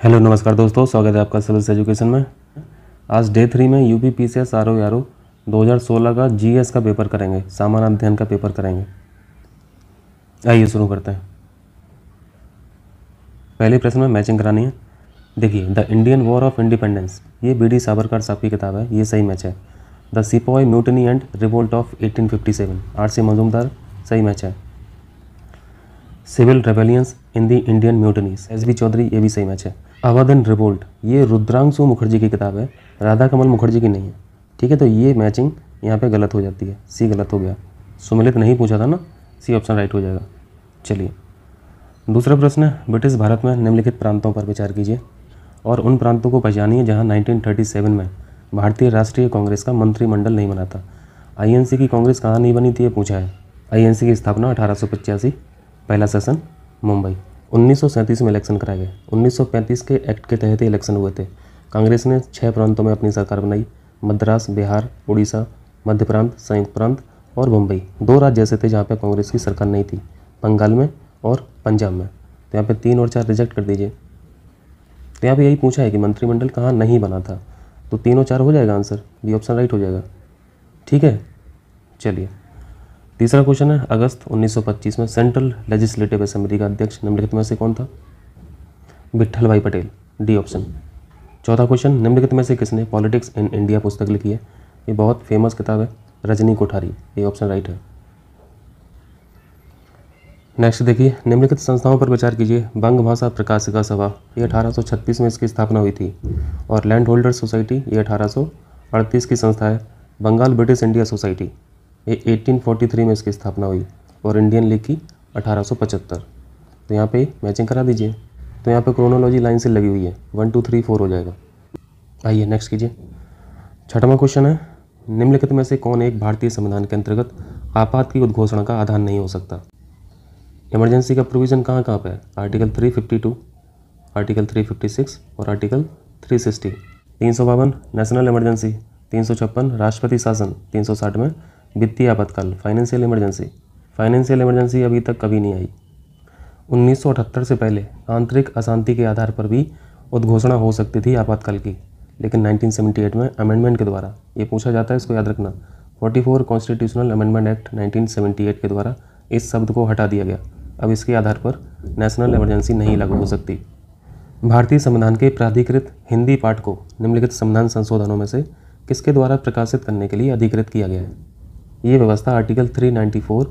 Hello नमस्कार दोस्तों, स्वागत है आपका सिविल्स एजुकेशन में। आज डे 3 में यूपी पीसीएस आरओ 2016 का जीएस का पेपर करेंगे, सामान्य अध्ययन का पेपर करेंगे। आइए शुरू करते हैं। पहले प्रश्न में मैचिंग करानी है। देखिए, the Indian war of independence, ये बीडी सावरकर साहब की किताब है, ये सही मैच है। The sepoy mutiny and revolt of 1857, R C. Majumdar, सही मैच है। Civil rebellions in the Indian mutinies, S B. Chaudhuri, ये भी सही मैच है। अवध एंड रिवोल्ट, ये रुद्रांशु मुखर्जी की किताब है, राधा कमल मुखर्जी की नहीं है। ठीक है, तो ये मैचिंग यहाँ पे गलत हो जाती है, सी गलत हो गया। सुमिलित नहीं पूछा था ना, सी ऑप्शन राइट हो जाएगा। चलिए दूसरा प्रश्न है, ब्रिटिश भारत में निम्नलिखित प्रांतों पर विचार कीजिए और उन प्रांतों को पहचानिए जहाँ 1937 में भारतीय राष्ट्रीय कांग्रेस का मंत्रिमंडल नहीं बना था। आईएनसी की कांग्रेस कहाँ नहीं बनी थी, ये पूछा है। आईएनसी की स्थापना 1885, पहला सेशन मुंबई। 1937 में इलेक्शन कराए गए। 1935 के एक्ट के तहत ही इलेक्शन हुए थे। कांग्रेस ने 6 प्रांतों में अपनी सरकार बनाई, मद्रास, बिहार, उड़ीसा, मध्य प्रांत, संयुक्त प्रांत और मुंबई। 2 राज्य ऐसे थे जहाँ पे कांग्रेस की सरकार नहीं थी, बंगाल में और पंजाब में। तो यहाँ पे 3 और 4 रिजेक्ट कर दीजिए। तो यहाँ पे यही पूछा है कि मंत्रिमंडल कहाँ नहीं बना था, तो 3 और 4 हो जाएगा आंसर, बी ऑप्शन राइट हो जाएगा। ठीक है, चलिए तीसरा क्वेश्चन है, अगस्त 1925 में सेंट्रल लेजिस्लेटिव असेंबली का अध्यक्ष निम्नलिखित में से कौन था? विट्ठल भाई पटेल, डी ऑप्शन। चौथा क्वेश्चन, निम्नलिखित में से किसने पॉलिटिक्स इन इंडिया पुस्तक लिखी है? ये बहुत फेमस किताब है, रजनी कोठारी, ये ऑप्शन राइट है। नेक्स्ट देखिए, निम्नलिखित संस्थाओं पर विचार कीजिए। बंग भाषा प्रकाशिका सभा, ये 1836 में इसकी स्थापना हुई थी। और लैंड होल्डर सोसाइटी, ये 1838 की संस्था है। बंगाल ब्रिटिश इंडिया सोसाइटी, ये 1843 में इसकी स्थापना हुई। और इंडियन लीग की 1875। तो यहाँ पे मैचिंग करा दीजिए। तो यहाँ पे क्रोनोलॉजी लाइन से लगी हुई है, 1 2 3 4 हो जाएगा। आइए नेक्स्ट कीजिए। छठवां क्वेश्चन है, निम्नलिखित में से कौन एक भारतीय संविधान के अंतर्गत आपात की उद्घोषणा का आधार नहीं हो सकता? इमरजेंसी का प्रोविज़न कहाँ कहाँ पे है? आर्टिकल 352, आर्टिकल 356 और आर्टिकल 360। 352 नेशनल इमरजेंसी, 356 राष्ट्रपति शासन, 360 में वित्तीय आपातकाल, फाइनेंशियल इमरजेंसी। फाइनेंशियल इमरजेंसी अभी तक कभी नहीं आई। 1978 से पहले आंतरिक अशांति के आधार पर भी उद्घोषणा हो सकती थी आपातकाल की, लेकिन 1978 में अमेंडमेंट के द्वारा, ये पूछा जाता है, इसको याद रखना, 44 कॉन्स्टिट्यूशनल अमेंडमेंट एक्ट 1978 के द्वारा इस शब्द को हटा दिया गया। अब इसके आधार पर नेशनल इमरजेंसी नहीं लागू हो सकती। भारतीय संविधान के प्राधिकृत हिंदी पाठ को निम्नलिखित संविधान संशोधनों में से किसके द्वारा प्रकाशित करने के लिए अधिकृत किया गया है? ये व्यवस्था आर्टिकल 394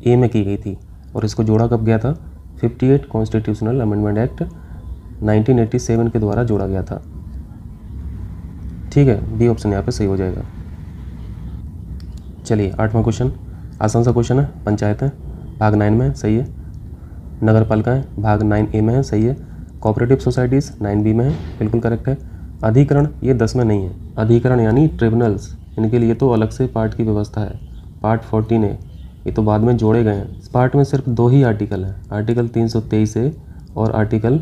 ए में की गई थी और इसको जोड़ा कब गया था? 58 कॉन्स्टिट्यूशनल अमेंडमेंट एक्ट 1987 के द्वारा जोड़ा गया था। ठीक है, बी ऑप्शन यहाँ पे सही हो जाएगा। चलिए 8वां क्वेश्चन, आसान सा क्वेश्चन है। पंचायतें भाग 9 में सही है। नगर पालिकाएँ भाग 9A में है, सही है। कोऑपरेटिव सोसाइटीज़ 9B में है, बिल्कुल करेक्ट है। अधिकरण ये 10 में नहीं है। अधिकरण यानी ट्रिब्यूनल्स, इनके लिए तो अलग से पार्ट की व्यवस्था है, पार्ट 14 है, ये तो बाद में जोड़े गए हैं। इस पार्ट में सिर्फ 2 ही आर्टिकल हैं, आर्टिकल 323A और आर्टिकल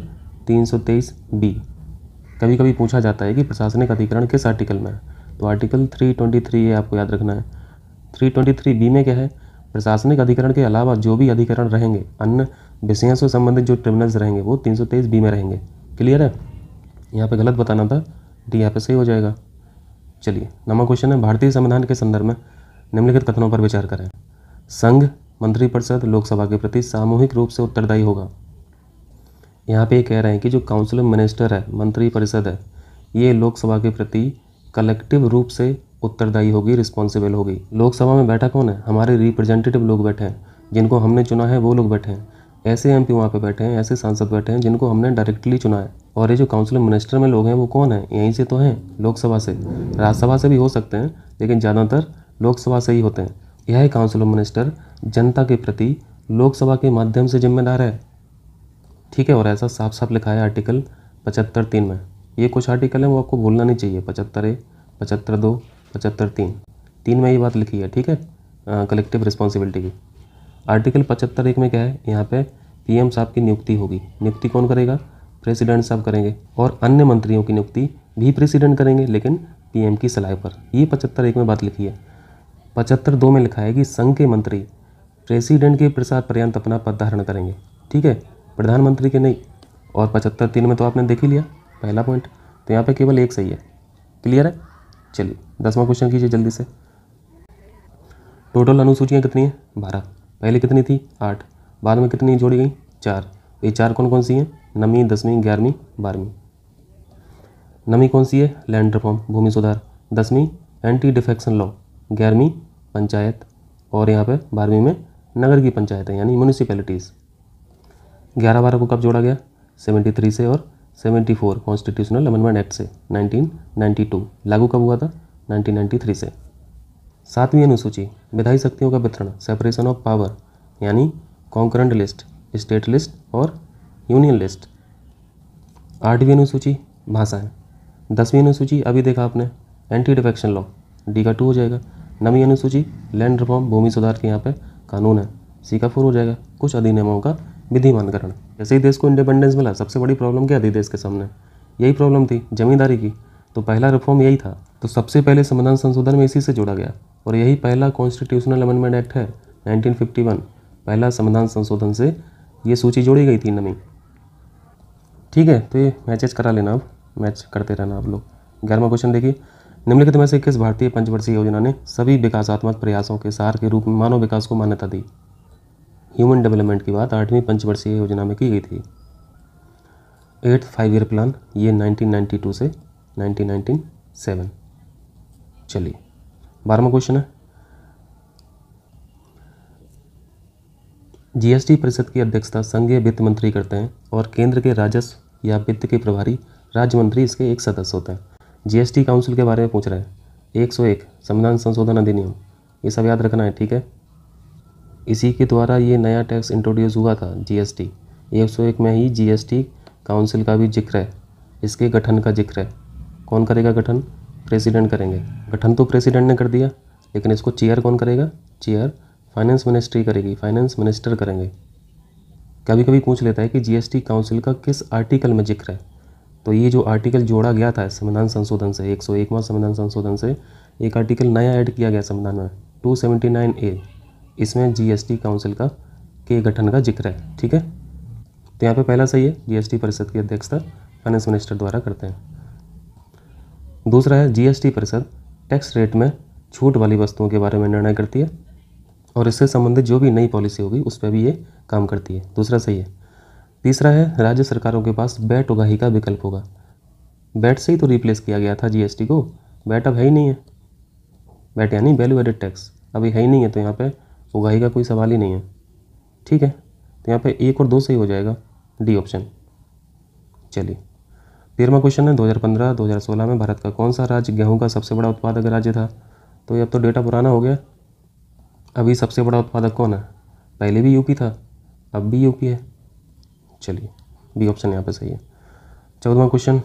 323B। कभी कभी पूछा जाता है कि प्रशासनिक अधिकरण किस आर्टिकल में है, तो आर्टिकल 323A आपको याद रखना है। 323B में क्या है? प्रशासनिक अधिकरण के अलावा जो भी अधिकरण रहेंगे, अन्य विषयों से संबंधित जो ट्रिब्यूनल्स रहेंगे, वो 323B में रहेंगे। क्लियर है? यहाँ पे गलत बताना था, डी यहाँ पे सही हो जाएगा। चलिए 9वां क्वेश्चन है, भारतीय संविधान के संदर्भ में निम्नलिखित कथनों पर विचार करें। संघ, मंत्रिपरिषद लोकसभा के प्रति सामूहिक रूप से उत्तरदायी होगा। यहाँ पे कह रहे हैं कि जो काउंसिल ऑफ मिनिस्टर है, मंत्रिपरिषद है, ये लोकसभा के प्रति कलेक्टिव रूप से उत्तरदायी होगी, रिस्पॉन्सिबल होगी। लोकसभा में बैठा कौन है? हमारे रिप्रेजेंटेटिव लोग बैठे हैं, जिनको हमने चुना है वो लोग बैठे हैं। ऐसे एमपी वहाँ पे बैठे हैं, ऐसे सांसद बैठे हैं जिनको हमने डायरेक्टली चुना है। और ये जो काउंसिल ऑफ मिनिस्टर में लोग हैं वो कौन है? यहीं से तो हैं, लोकसभा से। राज्यसभा से भी हो सकते हैं, लेकिन ज़्यादातर लोकसभा से ही होते हैं। यह काउंसिल ऑफ मिनिस्टर जनता के प्रति लोकसभा के माध्यम से जिम्मेदार है। ठीक है, और ऐसा साफ साफ लिखा है आर्टिकल 75(3) में। ये कुछ आर्टिकल हैं वो आपको भूलना नहीं चाहिए, 75(a), 75(2), 75(3). 3 में ये बात लिखी है, ठीक है, कलेक्टिव रिस्पॉन्सिबिलिटी की। आर्टिकल 75(1) में क्या है? यहाँ पे पीएम साहब की नियुक्ति होगी। नियुक्ति कौन करेगा? प्रेसिडेंट साहब करेंगे। और अन्य मंत्रियों की नियुक्ति भी प्रेसिडेंट करेंगे, लेकिन पीएम की सलाह पर। ये 75(1) में बात लिखी है। 75(2) में लिखा है कि संघ के मंत्री प्रेसिडेंट के प्रसाद पर्यंत अपना पद धारण करेंगे। ठीक है, प्रधानमंत्री के नहीं। और 75(3) में तो आपने देख ही लिया, पहला पॉइंट। तो यहाँ पे केवल एक सही है। क्लियर है। चलिए 10वां क्वेश्चन कीजिए जल्दी से। टोटल अनुसूचियाँ कितनी हैं? 12। पहले कितनी थी? 8। बाद में कितनी जोड़ी गई? 4। ये 4 कौन कौन सी हैं? 9वीं, 10वीं, 11वीं, 12वीं। 9वीं कौन सी है? लैंड रिफॉर्म, भूमि सुधार। 10वीं एंटी डिफेक्शन लॉ। 11वीं पंचायत। और यहाँ पे 12वीं में नगर की पंचायतें यानी म्यूनिसिपैलिटीज़। 11-12 को कब जोड़ा गया? 73 से और 74 कॉन्स्टिट्यूशनल अमेंडमेंट एक्ट से 1992। लागू कब हुआ था? 1993 से। 7वीं अनुसूची विधायी शक्तियों का वितरण, सेपरेशन ऑफ पावर यानी कॉन्करेंट लिस्ट, स्टेट लिस्ट और यूनियन लिस्ट। 8वीं अनुसूची भाषाएं। 10वीं अनुसूची अभी देखा आपने एंटी डिफेक्शन लॉ, डी का 2 हो जाएगा। 9वीं अनुसूची लैंड रिफॉर्म, भूमि सुधार के यहाँ पे कानून है, सी का 4 हो जाएगा। कुछ अधिनियमों का विधिमानकरण। जैसे ही देश को इंडिपेंडेंस मिला सबसे बड़ी प्रॉब्लम क्या थी देश के सामने? यही प्रॉब्लम थी, जमींदारी की। तो पहला रिफॉर्म यही था। तो सबसे पहले संविधान संशोधन में इसी से जोड़ा गया और यही पहला कॉन्स्टिट्यूशनल अमेंडमेंट एक्ट है 1951। पहला संविधान संशोधन से ये सूची जोड़ी गई थी 9वीं। ठीक है, तो ये मैचेज करा लेना, अब मैच करते रहना आप लोग। 11वां क्वेश्चन देखिए। निम्नलिखित में से किस भारतीय पंचवर्षीय योजना ने सभी विकासात्मक प्रयासों के सार के रूप में मानव विकास को मान्यता दी? ह्यूमन डेवलपमेंट की बात 8वीं पंचवर्षीय योजना में की गई थी। 8th 5 ईयर प्लान, ये 1992 से 1997। चलिए 12वां क्वेश्चन है। जीएसटी परिषद की अध्यक्षता संघीय वित्त मंत्री करते हैं और केंद्र के राजस्व या वित्त के प्रभारी राज्य मंत्री इसके एक सदस्य होते हैं। जीएसटी काउंसिल के बारे में पूछ रहे हैं। 101 संविधान संशोधन अधिनियम, ये सब याद रखना है, ठीक है। इसी के द्वारा ये नया टैक्स इंट्रोड्यूस हुआ था जीएसटी। 101 में ही जीएसटी काउंसिल का भी जिक्र है, इसके गठन का जिक्र है। कौन करेगा गठन? प्रेसिडेंट करेंगे। गठन तो प्रेसिडेंट ने कर दिया, लेकिन इसको चेयर कौन करेगा? चेयर फाइनेंस मिनिस्ट्री करेगी, फाइनेंस मिनिस्टर करेंगे। कभी कभी पूछ लेता है कि जीएसटी काउंसिल का किस आर्टिकल में जिक्र है। तो ये जो आर्टिकल जोड़ा गया था संविधान संशोधन से, 101वां संविधान संशोधन से एक आर्टिकल नया ऐड किया गया संविधान में, 279A। इसमें जीएसटी काउंसिल का के गठन का जिक्र है, ठीक है। तो यहाँ पे पहला सही है, जीएसटी परिषद की अध्यक्षता फाइनेंस मिनिस्टर द्वारा करते हैं। दूसरा है जीएसटी परिषद टैक्स रेट में छूट वाली वस्तुओं के बारे में निर्णय करती है और इससे संबंधित जो भी नई पॉलिसी होगी उस पर भी ये काम करती है। दूसरा सही है। तीसरा है राज्य सरकारों के पास वैट उगाही का विकल्प होगा। वैट से ही तो रिप्लेस किया गया था जीएसटी को, वैट अब है ही नहीं है। वैट यानी वैल्यू एडेड टैक्स अभी है ही नहीं है, तो यहाँ पे उगाही का कोई सवाल ही नहीं है, ठीक है। तो यहाँ पे 1 और 2 सही हो जाएगा, डी ऑप्शन। चलिए 13वां क्वेश्चन है। 2015-2016 में भारत का कौन सा राज्य गेहूं का सबसे बड़ा उत्पादक राज्य था? तो ये अब तो डेटा पुराना हो गया। अभी सबसे बड़ा उत्पादक कौन है? पहले भी यूपी था, अब भी यूपी है। चलिए बी ऑप्शन यहाँ पे सही है। 14वां क्वेश्चन।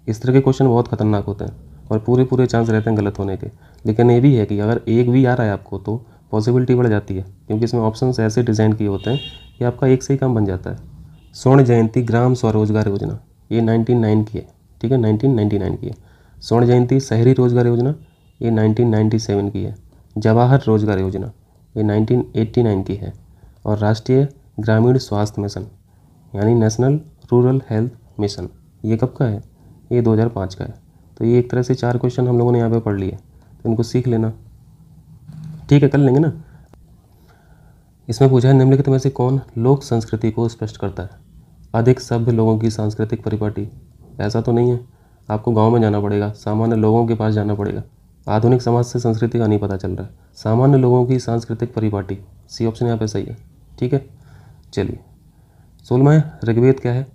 इस तरह के क्वेश्चन बहुत खतरनाक होते हैं और पूरे चांस रहते हैं गलत होने के, लेकिन ये भी है कि अगर एक भी आ रहा है आपको तो पॉसिबिलिटी बढ़ जाती है, क्योंकि इसमें ऑप्शंस ऐसे डिज़ाइन किए होते हैं कि आपका एक से ही काम बन जाता है। स्वर्ण जयंती ग्राम स्वरोजगार योजना, ये 1999 की है, ठीक है, 1999 की है। स्वर्ण जयंती शहरी रोजगार योजना, ये 1997 की है। जवाहर रोजगार योजना, ये 1989 की है। और राष्ट्रीय ग्रामीण स्वास्थ्य मिशन यानी नेशनल रूरल हेल्थ मिशन, ये कब का है? ये 2005 का है। तो ये एक तरह से 4 क्वेश्चन हम लोगों ने यहाँ पे पढ़ लिए, तो इनको सीख लेना, ठीक है, कर लेंगे ना। इसमें पूछा है निम्नलिखित में से कौन लोक संस्कृति को स्पष्ट करता है? अधिक सभ्य लोगों की सांस्कृतिक परिपाटी, ऐसा तो नहीं है, आपको गांव में जाना पड़ेगा, सामान्य लोगों के पास जाना पड़ेगा। आधुनिक समाज से संस्कृति का नहीं पता चल रहा है। सामान्य लोगों की सांस्कृतिक परिपाटी, सी ऑप्शन यहाँ पे सही है, ठीक है। चलिए 16वां ऋग्वेद क्या है?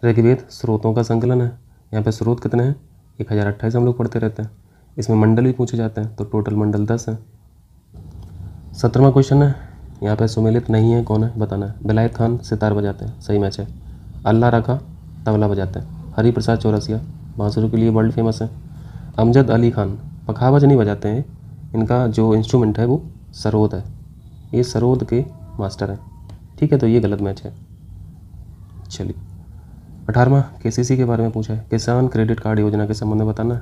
ऋग्वेद स्रोतों का संकलन है। यहाँ पे स्रोत कितने हैं? 1028 हम लोग पढ़ते रहते हैं। इसमें मंडल भी पूछे जाते हैं, तो टोटल मंडल 10 हैं। 17वां क्वेश्चन है, यहाँ पे सुमेलित नहीं है, कौन है बताना है। विलायत खान सितार बजाते हैं, सही मैच है। अल्लाह रखा तबला बजाते हैं। हरि प्रसाद चौरसिया बांसुरी के लिए वर्ल्ड फेमस है। अमजद अली खान पखावज नहीं बजाते हैं, इनका जो इंस्ट्रूमेंट है वो सरोद है, ये सरोद के मास्टर हैं, ठीक है। तो ये गलत मैच है। चलिए 18वां केसीसी के बारे में पूछा है। किसान क्रेडिट कार्ड योजना के संबंध में बताना है।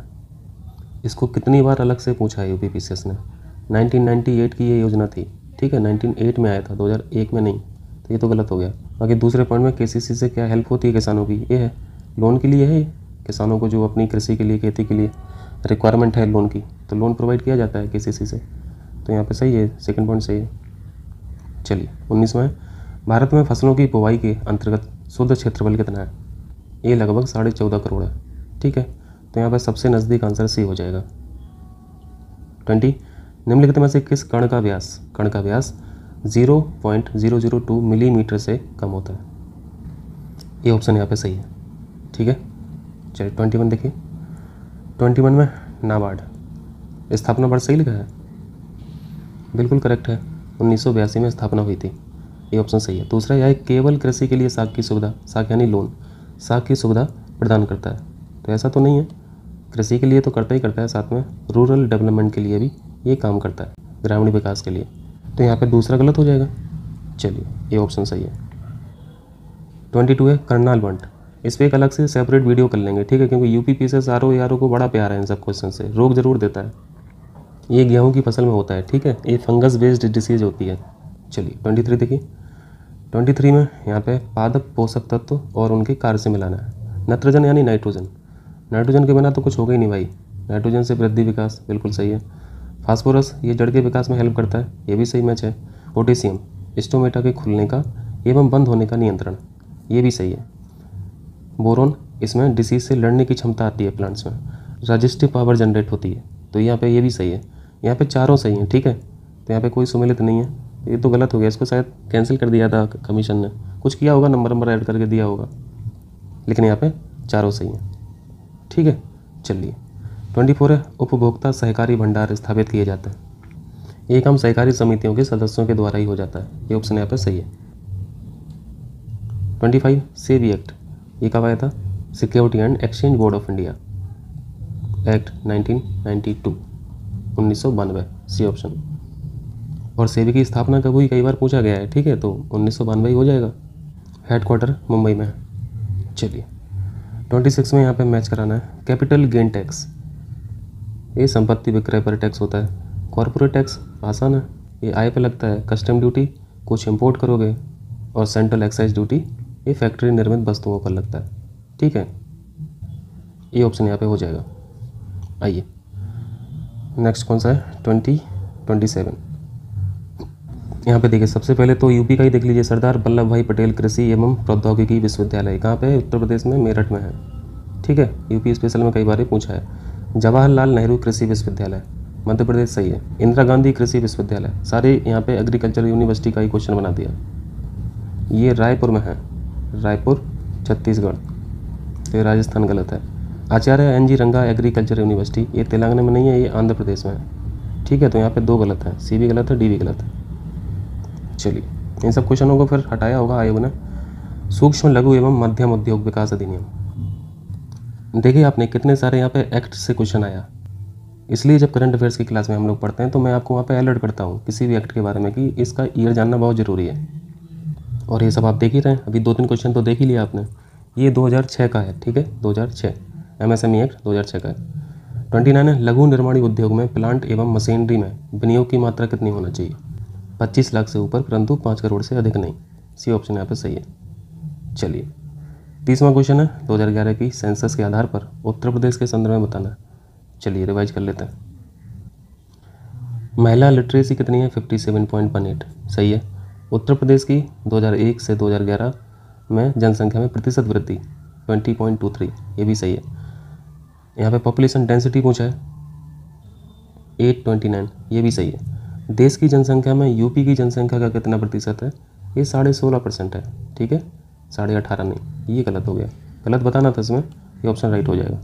इसको कितनी बार अलग से पूछा है यूपीपीसीएस ने? 1998 की ये योजना थी, ठीक है, 1998 में आया था, 2001 में नहीं, तो ये तो गलत हो गया। बाकी दूसरे पॉइंट में केसीसी से क्या हेल्प होती है किसानों की, ये है लोन के लिए है, किसानों को जो अपनी कृषि के लिए, खेती के लिए रिक्वायरमेंट है लोन की, तो लोन प्रोवाइड किया जाता है केसीसी से। तो यहाँ पे सही है, सेकंड पॉइंट सही है। चलिए 19वां है, भारत में फसलों की बुवाई के अंतर्गत शुद्ध क्षेत्रफल कितना है? ये लगभग 14.5 करोड़ है। ठीक है, तो यहाँ पर सबसे नज़दीक आंसर सी हो जाएगा। 20, निम्नलिखित में से किस कण का व्यास 0.002 मिलीमीटर से कम होता है? ये ऑप्शन यहाँ पे सही है। ठीक है, चलिए 21 देखिए। 21 में नाबार्ड स्थापना वर्ष सही लिखा है, बिल्कुल करेक्ट है, 1982 में स्थापना हुई थी, ये ऑप्शन सही है। दूसरा यह केवल कृषि के लिए साख की सुविधा, साख यानी लोन, साख की सुविधा प्रदान करता है, तो ऐसा तो नहीं है, कृषि के लिए तो करता ही करता है, साथ में रूरल डेवलपमेंट के लिए भी ये काम करता है, ग्रामीण विकास के लिए। तो यहाँ पे दूसरा गलत हो जाएगा। चलिए ये ऑप्शन सही है। 22 है करनाल बंट, इस पर एक अलग से सेपरेट वीडियो कर लेंगे, ठीक है, क्योंकि यूपी पीसीएस आरओ को बड़ा प्यार है इन सब क्वेश्चन से, रोक जरूर देता है। ये गेहूं की फसल में होता है, ठीक है, ये फंगस बेस्ड डिसीज होती है। चलिए 23 देखिए। 23 में यहाँ पे पादप पोषक तत्व और उनके कार्य से मिलाना है। नाइट्रोजन यानी नाइट्रोजन, नाइट्रोजन के बिना तो कुछ होगा ही नहीं भाई, नाइट्रोजन से वृद्धि विकास, बिल्कुल सही है। फास्फोरस ये जड़ के विकास में हेल्प करता है, ये भी सही मैच है। पोटेशियम स्टोमेटा के खुलने का एवं बंद होने का नियंत्रण, ये भी सही है। बोरोन इसमें डिसीज से लड़ने की क्षमता आती है प्लांट्स में, रजिस्टिव पावर जनरेट होती है, तो यहाँ पे ये भी सही है। यहाँ पे चारों सही हैं, ठीक है, तो यहाँ पे कोई सुमेलित नहीं है, ये तो गलत हो गया, इसको शायद कैंसिल कर दिया था कमीशन ने, कुछ किया होगा, नंबर ऐड करके दिया होगा, लेकिन यहाँ पे चारों सही हैं। ठीक है, चलिए 24 है उपभोक्ता सहकारी भंडार स्थापित किए जाते हैं, ये काम सहकारी समितियों के सदस्यों के द्वारा ही हो जाता है, ये ऑप्शन यहाँ पे सही है। 25 सेबी एक्ट, ये कब आया था? Security and exchange board of India act 1992, 1992, C option. और सेबी की स्थापना कब हुई, कई बार पूछा गया है, ठीक है, तो 1992 ही हो जाएगा। हेडक्वार्टर मुंबई में है। चलिए 26 में यहाँ पे मैच कराना है। कैपिटल गेन टैक्स, ये संपत्ति विक्रय पर टैक्स होता है। कॉर्पोरेट टैक्स आसान है, ये आय पे लगता है। कस्टम ड्यूटी कुछ इंपोर्ट करोगे, और सेंट्रल एक्साइज ड्यूटी ये फैक्ट्री निर्मित वस्तुओं पर लगता है। ठीक है, ये ऑप्शन यहाँ पे हो जाएगा। आइए नेक्स्ट कौन सा है? 27। यहाँ पे देखिए, सबसे पहले तो यूपी का ही देख लीजिए, सरदार वल्लभ भाई पटेल कृषि एवं प्रौद्योगिकी विश्वविद्यालय कहाँ पे है? उत्तर प्रदेश में, मेरठ में है। ठीक है, यूपी स्पेशल में कई बार ही पूछा है। जवाहरलाल नेहरू कृषि विश्वविद्यालय मध्य प्रदेश सही है। इंदिरा गांधी कृषि विश्वविद्यालय, सारे यहाँ पे एग्रीकल्चर यूनिवर्सिटी का ही क्वेश्चन बना दिया। ये रायपुर में है, रायपुर छत्तीसगढ़, तो ये राजस्थान गलत है। आचार्य NG रंगा एग्रीकल्चर यूनिवर्सिटी, ये तेलंगाना में नहीं है, ये आंध्र प्रदेश में है। ठीक है, तो यहाँ पे 2 गलत है, सी भी गलत है, डी भी गलत है। चलिए इन सब क्वेश्चनों को फिर हटाया होगा आयोग ने। सूक्ष्म लघु एवं मध्यम उद्योग विकास अधिनियम, देखिए आपने कितने सारे यहाँ पे एक्ट से क्वेश्चन आया, इसलिए जब करंट अफेयर्स की क्लास में हम लोग पढ़ते हैं तो मैं आपको वहाँ पे अलर्ट करता हूँ किसी भी एक्ट के बारे में कि इसका ईयर जानना बहुत ज़रूरी है। और ये सब आप देख ही रहे हैं, अभी 2-3 क्वेश्चन तो देख ही लिया आपने। ये 2006 का है, ठीक है, 2006 MSME एक्ट 2006 का है। 29 है लघु निर्माणी उद्योग में प्लांट एवं मशीनरी में विनियोग की मात्रा कितनी होना चाहिए? 25 लाख से ऊपर, परंतु 5 करोड़ से अधिक नहीं, सी ऑप्शन यहाँ पे सही है। चलिए 30वां क्वेश्चन है 2011 की सेंसस के आधार पर उत्तर प्रदेश के संदर्भ में बताना है। चलिए रिवाइज कर लेते हैं। महिला लिटरेसी कितनी है? 57.18, सही है। उत्तर प्रदेश की 2001 से 2011 में जनसंख्या में प्रतिशत वृद्धि 20.23, ये भी सही है। यहाँ पे पॉपुलेशन डेंसिटी पूछा है 829, ये भी सही है। देश की जनसंख्या में यूपी की जनसंख्या का कितना प्रतिशत है? ये 16.5% है, ठीक है, 18.5 नहीं, ये गलत हो गया, गलत बताना था इसमें, ये ऑप्शन राइट हो जाएगा।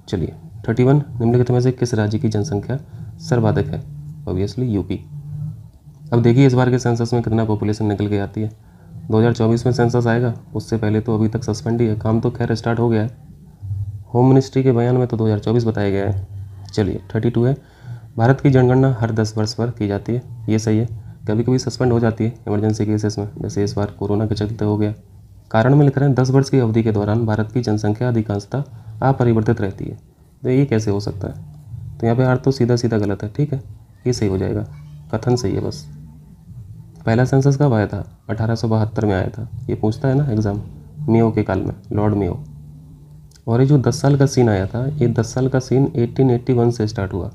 चलिए 31 निम्नलिखित में से किस राज्य की जनसंख्या सर्वाधिक है? Obviously UP. अब देखिए इस बार के सेंसस में कितना पॉपुलेशन निकल के आती है। 2024 में सेंसस आएगा, उससे पहले तो अभी तक सस्पेंड ही है, काम तो खैर स्टार्ट हो गया है। होम मिनिस्ट्री के बयान में तो 2024 बताया गया है। चलिए 32 है भारत की जनगणना हर 10 वर्ष पर की जाती है, ये सही है। कभी कभी सस्पेंड हो जाती है इमरजेंसी केसेस में, जैसे इस बार कोरोना के चलते हो गया। कारण में लिख रहे हैं 10 वर्ष की अवधि के दौरान भारत की जनसंख्या अधिकांशतः अपरिवर्तित रहती है, तो ये कैसे हो सकता है? तो यहाँ पे अर्थ तो सीधा सीधा गलत है, ठीक है, ये सही हो जाएगा, कथन सही है बस। पहला सेंसस कब आया था? 1872 में आया था, ये पूछता है ना एग्जाम, मेयो के काल में, लॉर्ड मेयो। और ये जो 10 साल का सीन आया था, ये 10 साल का सीन 1881 से स्टार्ट हुआ,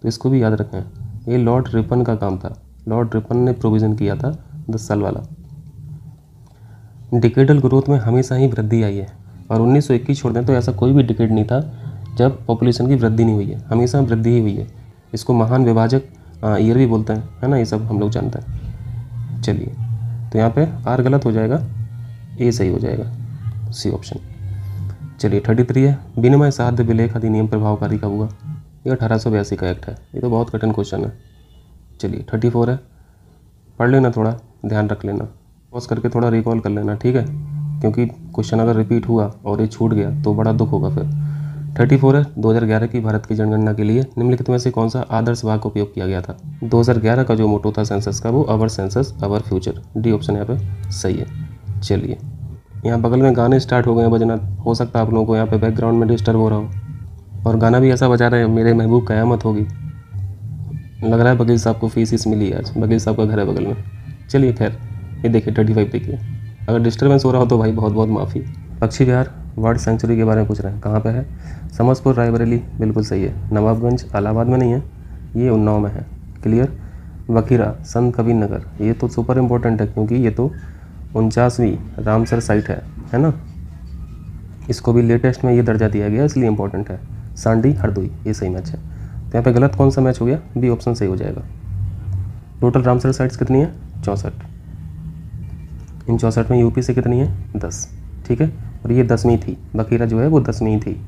तो इसको भी याद रखें। ये लॉर्ड रिपन का काम था, लॉर्ड रिपन ने प्रोविज़न किया था 10 साल वाला। डिकेडल ग्रोथ में हमेशा ही वृद्धि आई है, और 1921 छोड़ दें तो ऐसा कोई भी डिकेड नहीं था जब पॉपुलेशन की वृद्धि नहीं हुई है, हमेशा वृद्धि ही हुई है। इसको महान विभाजक ईयर भी बोलते हैं, है ना, ये सब हम लोग जानते हैं। चलिए, तो यहाँ पे आर गलत हो जाएगा, ए सही हो जाएगा, सी ऑप्शन। चलिए 33 है, विनिमय साध्य विलेख अधिनियम प्रभावकारी कब हुआ? ये 1882 का एक्ट है, ये तो बहुत कठिन क्वेश्चन है। चलिए 34 है, पढ़ लेना, थोड़ा ध्यान रख लेना, पॉज करके थोड़ा रिकॉल कर लेना, ठीक है, क्योंकि क्वेश्चन अगर रिपीट हुआ और ये छूट गया तो बड़ा दुख होगा फिर। 34 है, 2011 की भारत की जनगणना के लिए निम्नलिखित में से कौन सा आदर्श वाक्य उपयोग किया गया था? 2011 का जो मोटो था सेंसस का, वो our census our future, D option यहाँ पे सही है। चलिए, यहाँ बगल में गाने स्टार्ट हो गए हैं बजना, हो सकता है आप लोगों को यहाँ पे बैकग्राउंड में डिस्टर्ब हो रहा हो, और गाना भी ऐसा बजा रहे हैं, मेरे महबूब कयामत होगी। लग रहा है वकील साहब को फीस मिली है आज, वकील साहब का घर है बगल में। चलिए खैर, ये देखिए 35 देखिए, अगर डिस्टर्बेंस हो रहा हो तो भाई बहुत बहुत माफ़ी। पक्षी विहार बर्ड सेंचुरी के बारे में पूछ रहे हैं, कहाँ पे है? समस्तपुर रायबरेली, बिल्कुल सही है। नवाबगंज इलाहाबाद में नहीं है, ये उन्नाव में है। क्लियर। वखीरा संत कबीर नगर, ये तो सुपर इम्पोर्टेंट है क्योंकि ये तो 49वीं रामसर साइट है ना, इसको भी लेटेस्ट में ये दर्जा दिया गया इसलिए इम्पोर्टेंट है। सांडी हरदोई, ये सही मैच है। तो यहाँ पे गलत कौन सा मैच हो गया? बी ऑप्शन सही हो जाएगा। टोटल रामसर साइट्स कितनी है? 64। इन 64 में यूपी से कितनी है? 10, ठीक है, और ये 10वीं थी, बखीरा जो है वो 10वीं थी।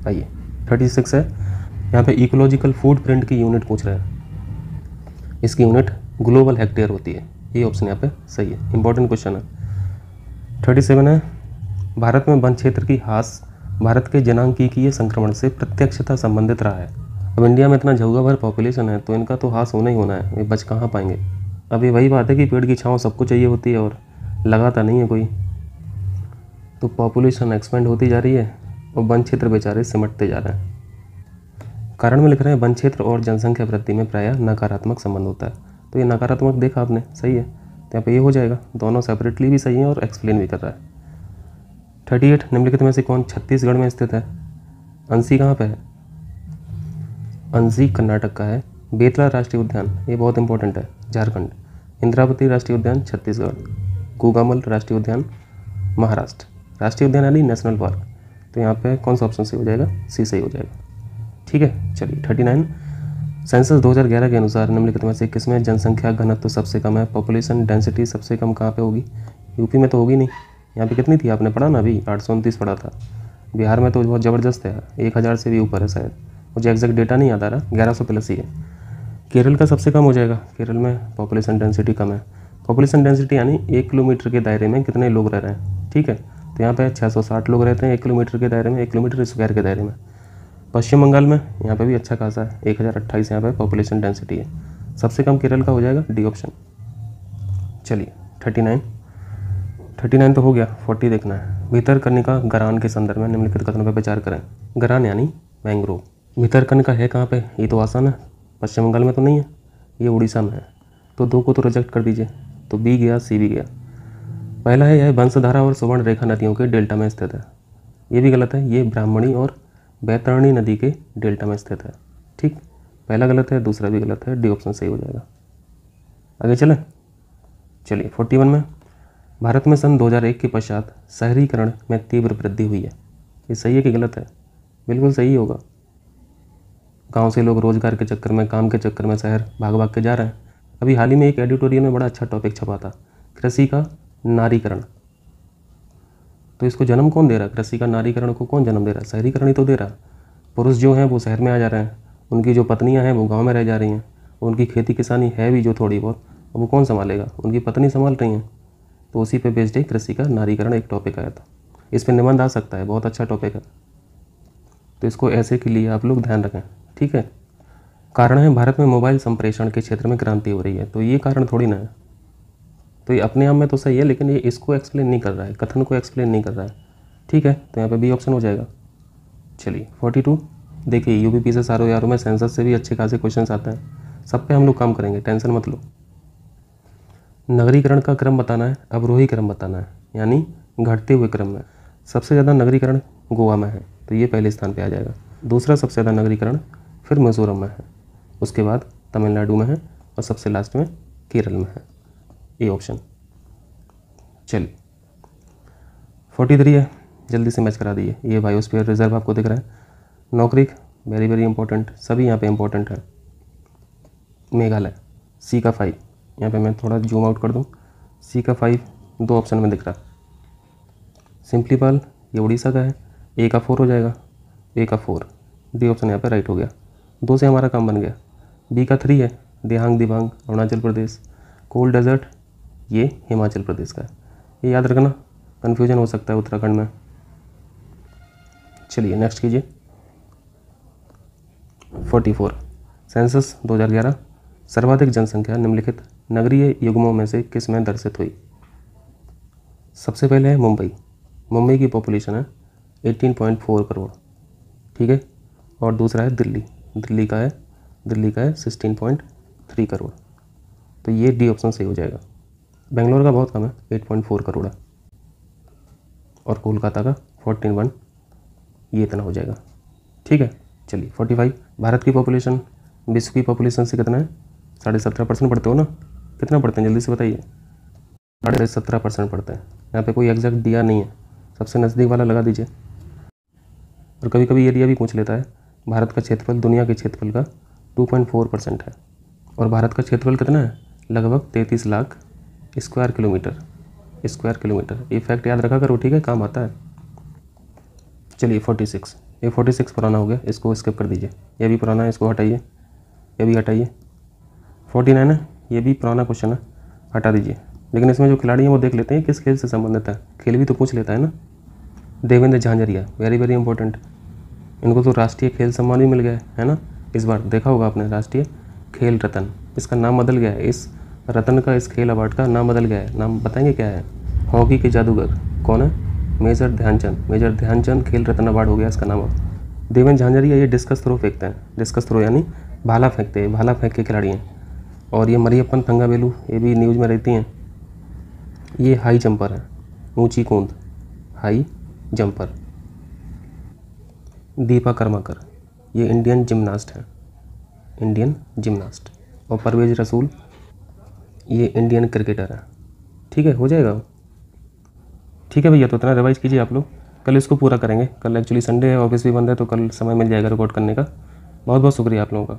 आइए 36 है, यहाँ पे इकोलॉजिकल फूड प्रिंट की यूनिट पूछ रहे हैं, इसकी यूनिट ग्लोबल हेक्टेयर होती है, ये ऑप्शन यहाँ पे सही है, इंपॉर्टेंट क्वेश्चन है। 37 है, भारत में वन क्षेत्र की ह्रास भारत के जनांकीय संक्रमण से प्रत्यक्षतः संबंधित रहा है। अब इंडिया में इतना झुग्गा भर पॉपुलेशन है तो इनका तो ह्रास होना ही होना है, ये बच कहाँ पाएंगे। अब ये वही बात है कि पेड़ की छाँव सबको चाहिए होती है और लगाता नहीं है कोई, तो पॉपुलेशन एक्सपेंड होती जा रही है और वन क्षेत्र बेचारे सिमटते जा रहे हैं। कारण में लिख रहे हैं वन क्षेत्र और जनसंख्या वृद्धि में प्रायः नकारात्मक संबंध होता है, तो ये नकारात्मक देखा आपने, सही है, तो यहाँ पे ये हो जाएगा, दोनों सेपरेटली भी सही है और एक्सप्लेन भी कर रहा है। 38, निम्नलिखित में से कौन छत्तीसगढ़ में स्थित है? अंसी कहाँ पे है? अंसी कर्नाटक का है। बेतला राष्ट्रीय उद्यान, ये बहुत इंपॉर्टेंट है, झारखंड। इंद्रावती राष्ट्रीय उद्यान छत्तीसगढ़। गुगामल राष्ट्रीय उद्यान महाराष्ट्र। राष्ट्रीय उद्यान यानी नेशनल पार्क, तो यहाँ पे कौन सा ऑप्शन सही हो जाएगा? सी सही हो जाएगा, ठीक है। चलिए 39, सेंसस 2011 के अनुसार निम्नलिखित में से किसमें जनसंख्या घनत्व तो सबसे कम है? पॉपुलेशन डेंसिटी सबसे कम कहाँ पे होगी? यूपी में तो होगी नहीं, यहाँ पे कितनी थी आपने पढ़ा ना अभी? 829 पढ़ा था। बिहार में तो बहुत ज़बरदस्त है, 1000 से भी ऊपर है शायद, मुझे एग्जैक्ट डेटा नहीं याद आ रहा, 1100 प्लस ही है। केरल का सबसे कम हो जाएगा, केरल में पॉपुलेशन डेंसिटी कम है। पॉपुलेशन डेंसिटी यानी 1 किलोमीटर के दायरे में कितने लोग रह रहे हैं, ठीक है, तो यहाँ पे 660 लोग रहते हैं 1 किलोमीटर के दायरे में, 1 किलोमीटर स्क्वायर के दायरे में। पश्चिम बंगाल में यहाँ पे भी अच्छा खासा है, 1028 यहाँ पे पॉपुलेशन डेंसिटी है, सबसे कम केरल का हो जाएगा, डी ऑप्शन। चलिए 39 तो हो गया, 40 देखना है। भितरकनिका गरान के संदर्भ में निम्नलिखित कथनों पर विचार करें। गरान यानी मैंग्रोव। भितरकनिका है कहाँ पे? ये तो आसान है, पश्चिम बंगाल में तो नहीं है, ये उड़ीसा में है, तो 2 को तो रिजेक्ट कर दीजिए, तो बी गया, सी भी गया। पहला है यह बंसधारा और सुवर्ण रेखा नदियों के डेल्टा में स्थित है, ये भी गलत है, ये ब्राह्मणी और बैतरणी नदी के डेल्टा में स्थित है, ठीक, पहला गलत है, दूसरा भी गलत है, डी ऑप्शन सही हो जाएगा। आगे चलें। चलिए 41 में, भारत में सन 2001 के पश्चात शहरीकरण में तीव्र वृद्धि हुई है, ये सही है कि गलत है? बिल्कुल सही होगा। गांव से लोग रोजगार के चक्कर में, काम के चक्कर में शहर भाग भाग के जा रहे हैं। अभी हाल ही में एक एडिटोरियल में बड़ा अच्छा टॉपिक छपा था, कृषि का नारीकरण। तो इसको जन्म कौन दे रहा है? कृषि का नारीकरण को कौन जन्म दे रहा है? शहरीकरण ही तो दे रहा है। पुरुष जो हैं वो शहर में आ जा रहे हैं, उनकी जो पत्नियां हैं वो गांव में रह जा रही हैं, उनकी खेती किसानी है भी जो थोड़ी बहुत, वो कौन संभालेगा? उनकी पत्नी संभाल रही हैं। तो उसी पे बेस्ड है कृषि का नारीकरण, एक टॉपिक आया था, इस पर निबंध आ सकता है, बहुत अच्छा टॉपिक है, तो इसको ऐसे के लिए आप लोग ध्यान रखें, ठीक है। कारण है भारत में मोबाइल संप्रेषण के क्षेत्र में क्रांति हो रही है, तो ये कारण थोड़ी ना है, तो ये अपने आप में तो सही है, लेकिन ये इसको एक्सप्लेन नहीं कर रहा है, कथन को एक्सप्लेन नहीं कर रहा है, ठीक है, तो यहाँ पे बी ऑप्शन हो जाएगा। चलिए 42, देखिए यूपीपी से सारों यारों में सेंसस से भी अच्छे खासे क्वेश्चन आते हैं, सब पे हम लोग काम करेंगे, टेंशन मत लो। नगरीकरण का क्रम बताना है, अवरोही क्रम बताना है, यानी घटते हुए क्रम में। सबसे ज़्यादा नगरीकरण गोवा में है, तो ये पहले स्थान पे आ जाएगा। दूसरा सबसे ज़्यादा नगरीकरण फिर मिज़ोरम में है, उसके बाद तमिलनाडु में है और सबसे लास्ट में केरल में है। A option. चलिए 43 है, जल्दी से मैच करा दिए। ये बायोस्फीयर रिजर्व आपको दिख रहा है। नौकरी वेरी वेरी इंपॉर्टेंट, सभी यहाँ पे इंपॉर्टेंट है। मेघालय सी का 5, यहाँ पे मैं थोड़ा जूम आउट कर दूँ। सी का 5 दो ऑप्शन में दिख रहा। सिंपलीपाल ये उड़ीसा का है, ए का 4 हो जाएगा, ए का 4, डी ऑप्शन यहाँ पे राइट हो गया। 2 से हमारा काम बन गया। बी का 3 है, देहांग दिबांग अरुणाचल प्रदेश। कोल डेजर्ट ये हिमाचल प्रदेश का है, ये याद रखना, कन्फ्यूजन हो सकता है उत्तराखंड में। चलिए नेक्स्ट कीजिए। 44 सेंसस 2011, सर्वाधिक जनसंख्या निम्नलिखित नगरीय युग्मों में से किस में दर्शित हुई। सबसे पहले है मुंबई। मुंबई की पॉपुलेशन है 18.4 करोड़, ठीक है। और दूसरा है दिल्ली, दिल्ली का है 16.3 करोड़, तो ये डी ऑप्शन सही हो जाएगा। बेंगलोर का बहुत कम है, 8.4 करोड़ है, और कोलकाता का 14.1, ये इतना हो जाएगा, ठीक है। चलिए 45 भारत की पॉपुलेशन विश्व की पॉपुलेशन से कितना है, 17.5% पढ़ते हो ना, कितना पढ़ते हैं जल्दी से बताइए। 17.5% पढ़ते हैं। यहाँ पे कोई एग्जैक्ट दिया नहीं है, सबसे नज़दीक वाला लगा दीजिए। और कभी कभी एरिया भी पूछ लेता है। भारत का क्षेत्रफल दुनिया के क्षेत्रफल का 2.4% है, और भारत का क्षेत्रफल कितना है, लगभग 33 लाख स्क्वायर किलोमीटर। ये फैक्ट याद रखा करो, ठीक है, काम आता है। चलिए 46, ये 46 पुराना हो गया, इसको स्किप कर दीजिए। ये भी पुराना है, इसको हटाइए, ये भी हटाइए। 49 है, ये भी पुराना क्वेश्चन है, हटा दीजिए। लेकिन इसमें जो खिलाड़ी हैं वो देख लेते हैं किस खेल से संबंधित है, खेल भी तो पूछ लेता है ना। Devendra Jhajharia very very important, इनको तो राष्ट्रीय खेल सम्मान भी मिल गया है ना इस बार, देखा होगा आपने, राष्ट्रीय खेल रत्न, इसका नाम बदल गया है, इस रत्न का, इस खेल अवार्ड का नाम बदल गया है। नाम बताएंगे क्या है। हॉकी के जादूगर कौन है, मेजर ध्यानचंद खेल रत्न अवार्ड हो गया इसका नाम अब। देवेंद्र झांझरिया ये डिस्कस थ्रो फेंकते हैं, डिस्कस थ्रो यानी भाला फेंकते हैं, भाला फेंक के खिलाड़ी हैं। और ये मरियप्पन थंगावेलु, ये भी न्यूज़ में रहती हैं, ये हाई जंपर है, ऊंची कूंद, हाई जंपर। दीपा कर्माकर ये इंडियन जिम्नास्ट है, और परवेज रसूल ये इंडियन क्रिकेटर है, ठीक है, हो जाएगा, ठीक है भैया। तो इतना रिवाइज कीजिए आप लोग, कल इसको पूरा करेंगे। कल एक्चुअली संडे है, ऑफिस भी बंद है, तो कल समय मिल जाएगा रिकॉर्ड करने का। बहुत बहुत शुक्रिया आप लोगों का।